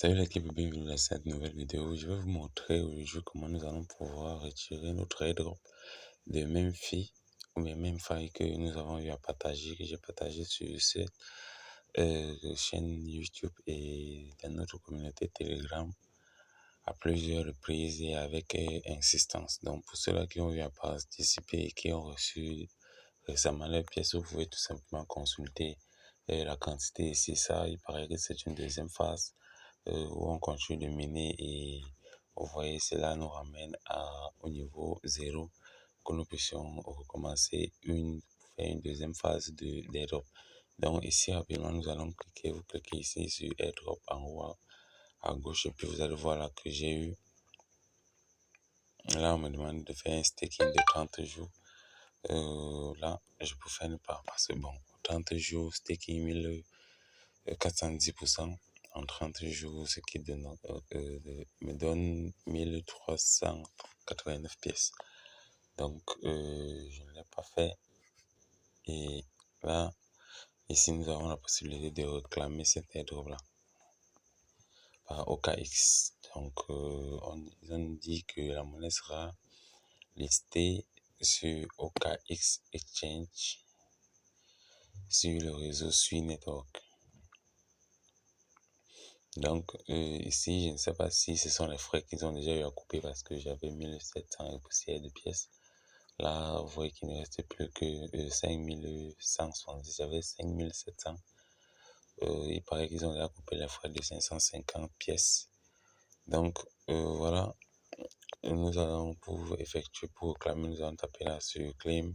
Salut l'équipe et bienvenue dans cette nouvelle vidéo. Je vais vous montrer aujourd'hui comment nous allons pouvoir retirer notre airdrop de Memfi ou bien même faille que nous avons eu à partager, que j'ai partagé sur cette chaîne YouTube et dans notre communauté Telegram à plusieurs reprises et avec insistance. Donc pour ceux-là qui ont eu à participer et qui ont reçu récemment les pièces, vous pouvez tout simplement consulter la quantité ici. Ça, il paraît que c'est une deuxième phase où on continue de miner et vous voyez cela nous ramène au niveau 0 que nous puissions recommencer faire une deuxième phase d'airdrop. Donc ici rapidement nous allons vous cliquez ici sur airdrop en haut à gauche et puis vous allez voir là que j'ai eu, là on me demande de faire un staking de 30 jours. Là je peux faire une part parce que bon 30 jours staking 1410% en 30 jours, ce qui me donne 1389 pièces. Donc, je ne l'ai pas fait. Et là, ici, nous avons la possibilité de réclamer cet airdrop-là par OKX. Donc, ils ont dit que la monnaie sera listée sur OKX Exchange sur le réseau Sui Network. Donc ici, je ne sais pas si ce sont les frais qu'ils ont déjà eu à couper parce que j'avais 1700 et poussière de pièces. Là, vous voyez qu'il ne restait plus que 5170, j'avais 5700. Il paraît qu'ils ont déjà coupé les frais de 550 pièces. Donc voilà, nous allons pour réclamer, nous allons taper là sur claim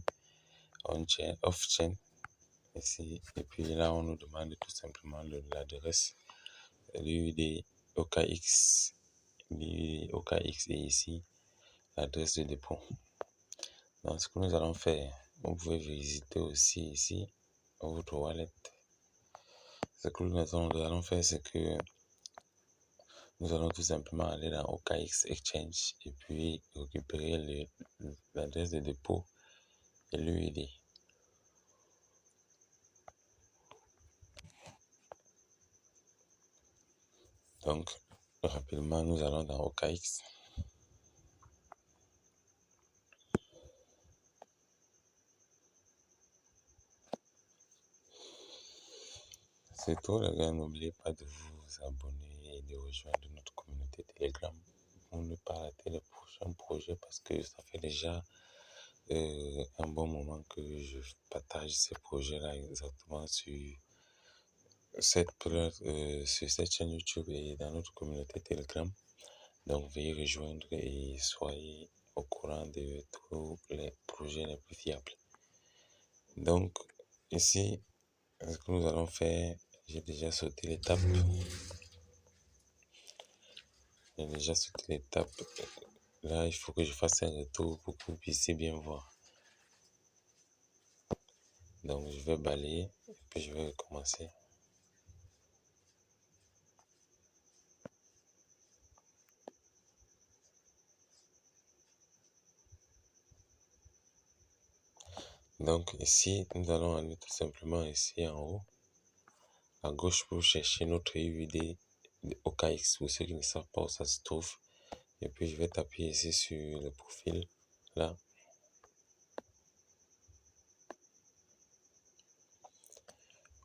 on-chain, off-chain. Ici, et puis là, on nous demande tout simplement l'adresse, l'UID OKX. OKX est ici l'adresse de dépôt. Donc ce que nous allons faire, vous pouvez visiter aussi ici votre wallet. Ce que nous allons faire, c'est que nous allons tout simplement aller dans OKX Exchange et puis récupérer l'adresse de dépôt et l'UID. Donc rapidement nous allons dans OKX. C'est tout les gars, n'oubliez pas de vous abonner et de rejoindre notre communauté Telegram pour ne pas rater les prochains projets parce que ça fait déjà un bon moment que je partage ces projets-là exactement sur cette chaîne YouTube et dans notre communauté Telegram. Donc veuillez rejoindre et soyez au courant de tous les projets les plus fiables. Donc ici, ce que nous allons faire, j'ai déjà sauté l'étape. Là, il faut que je fasse un retour pour que vous puissiez bien voir. Donc, je vais balayer et puis je vais recommencer. Donc, ici, nous allons aller tout simplement ici en haut, à gauche pour chercher notre UID de OKX pour ceux qui ne savent pas où ça se trouve. Et puis, je vais taper ici sur le profil, là.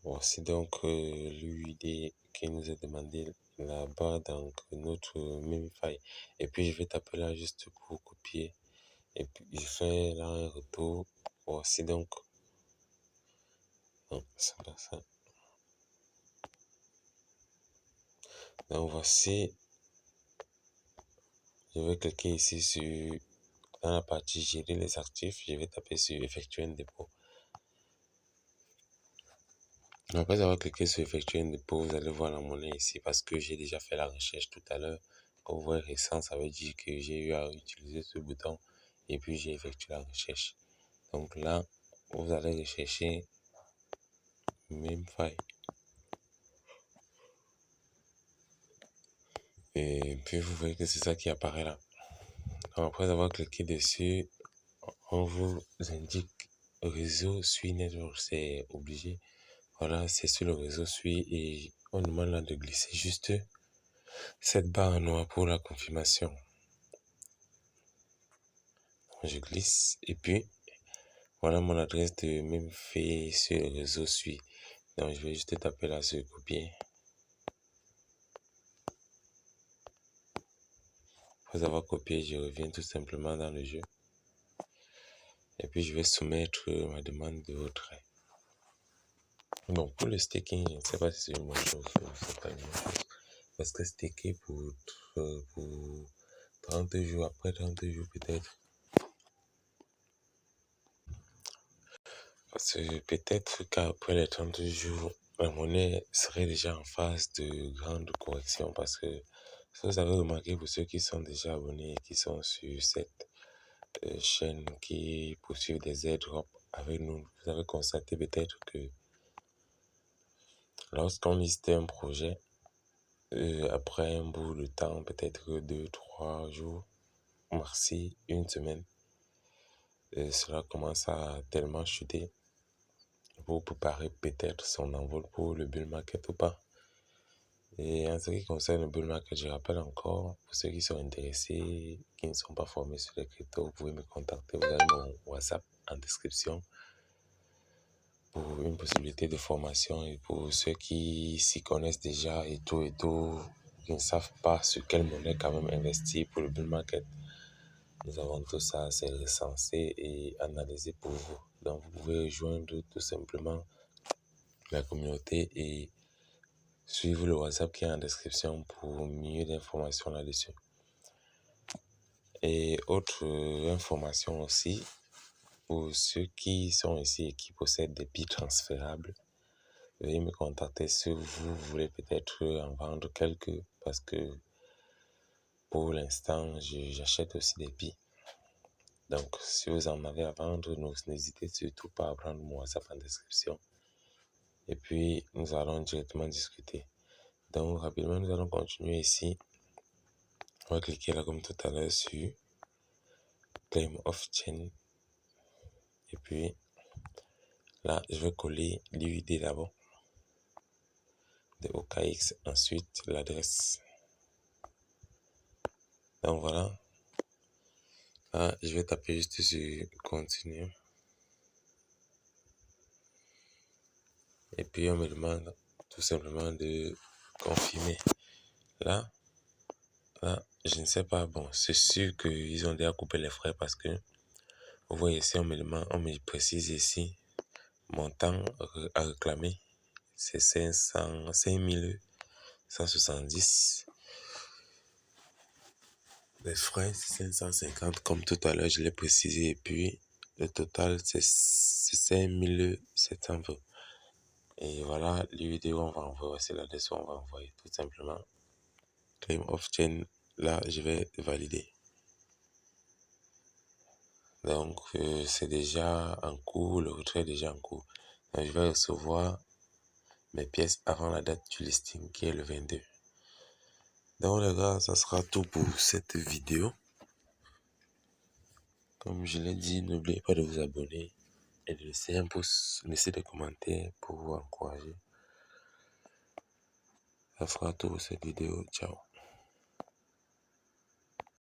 Voici donc l'UID qui nous est demandé là-bas dans notre Memify. Et puis je vais taper là juste pour copier. Et puis je fais là un retour. Voici donc. Non, c'est pas ça. Donc voici. Je vais cliquer ici sur dans la partie gérer les actifs. Je vais taper sur effectuer un dépôt. Après avoir cliqué sur effectuer un dépôt, vous allez voir la monnaie ici parce que j'ai déjà fait la recherche tout à l'heure. Quand vous voyez récent, ça veut dire que j'ai eu à utiliser ce bouton et puis j'ai effectué la recherche. Donc là, vous allez rechercher Memfi. Et puis vous voyez que c'est ça qui apparaît là. Donc, après avoir cliqué dessus, on vous indique réseau Sui Network, c'est obligé. Voilà, c'est sur le réseau Sui et on demande là de glisser juste cette barre noire pour la confirmation. Je glisse et puis voilà mon adresse de même fait sur le réseau suit. Donc je vais juste taper là sur copier. Après avoir copié, je reviens tout simplement dans le jeu. Et puis je vais soumettre ma demande de retrait. Bon, pour le staking, je ne sais pas si c'est une bonne chose ou c'est pas une bonne chose. Parce que staker pour 30 jours, après 30 jours peut-être. Parce que peut-être qu'après les 30 jours, la monnaie serait déjà en phase de grande correction. Parce que, si vous avez remarqué, pour ceux qui sont déjà abonnés et qui sont sur cette chaîne qui poursuivent des airdrops avec nous, vous avez constaté peut-être que lorsqu'on liste un projet, après un bout de temps, peut-être 2, 3 jours, merci, une semaine, cela commence à tellement chuter pour préparer peut-être son envol pour le bull market ou pas. Et en ce qui concerne le bull market, je rappelle encore, pour ceux qui sont intéressés, qui ne sont pas formés sur les cryptos, vous pouvez me contacter, vous avez mon WhatsApp en description pour une possibilité de formation. Et pour ceux qui s'y connaissent déjà et tout, qui ne savent pas sur quelle monnaie quand même investir pour le bull market, nous avons tout ça assez recensé et analysé pour vous. Donc vous pouvez rejoindre tout simplement la communauté et suivre le WhatsApp qui est en description pour mieux d'informations là-dessus. Et autre information aussi, pour ceux qui sont ici et qui possèdent des billes transférables, veuillez me contacter si vous voulez peut-être en vendre quelques, parce que pour l'instant, j'achète aussi des billes. Donc, si vous en avez à vendre, n'hésitez surtout pas à prendre mon WhatsApp en description. Et puis, nous allons directement discuter. Donc, rapidement, nous allons continuer ici. On va cliquer là comme tout à l'heure sur Claim of Chain. Et puis, là, je vais coller l'UID d'abord de OKX. Ensuite, l'adresse. Donc, voilà. Là, je vais taper juste sur Continue. Et puis, on me demande tout simplement de confirmer. Là, je ne sais pas. Bon, c'est sûr qu'ils ont déjà coupé les frais parce que vous voyez ici, on me précise ici, montant à réclamer, c'est 5170. Les frais, c'est 550 comme tout à l'heure, je l'ai précisé. Et puis, le total, c'est 5720. Et voilà, les vidéos, on va envoyer, c'est là-dessus, on va envoyer tout simplement. Claim of chain, là, je vais valider. Donc, c'est déjà en cours, le retrait est déjà en cours. Donc, je vais recevoir mes pièces avant la date du listing qui est le 22. Donc, les gars, ça sera tout pour cette vidéo. Comme je l'ai dit, n'oubliez pas de vous abonner et de laisser un pouce, laisser des commentaires pour vous encourager. Ça fera tout pour cette vidéo. Ciao.